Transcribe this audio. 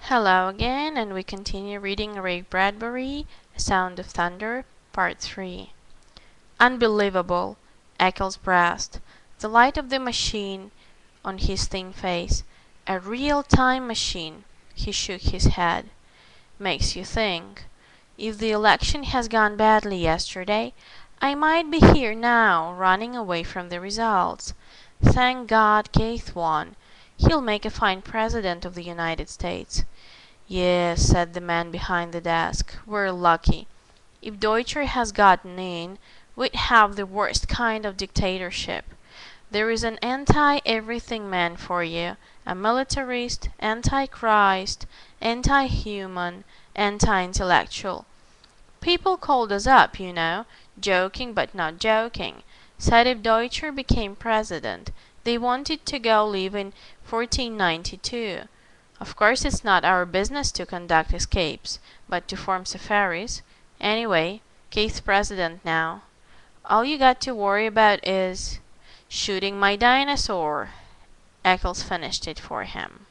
Hello again, and we continue reading Ray Bradbury, A Sound of Thunder, Part 3. Unbelievable, Eccles breathed, the light of the machine on his thin face. A real-time machine. He shook his head. Makes you think. If the election has gone badly yesterday, I might be here now, running away from the results. Thank God Keith won. He'll make a fine president of the United States. Yes, said the man behind the desk. We're lucky. If Deutscher has gotten in, we'd have the worst kind of dictatorship. There is an anti-everything man for you, a militarist, anti-Christ, anti-human, anti-intellectual. People called us up, you know, joking but not joking. Said if Deutscher became president, they wanted to go live in 1492. Of course it's not our business to conduct escapes, but to form safaris. Anyway, Keith's president now. All you got to worry about is shooting my dinosaur. Eccles finished it for him.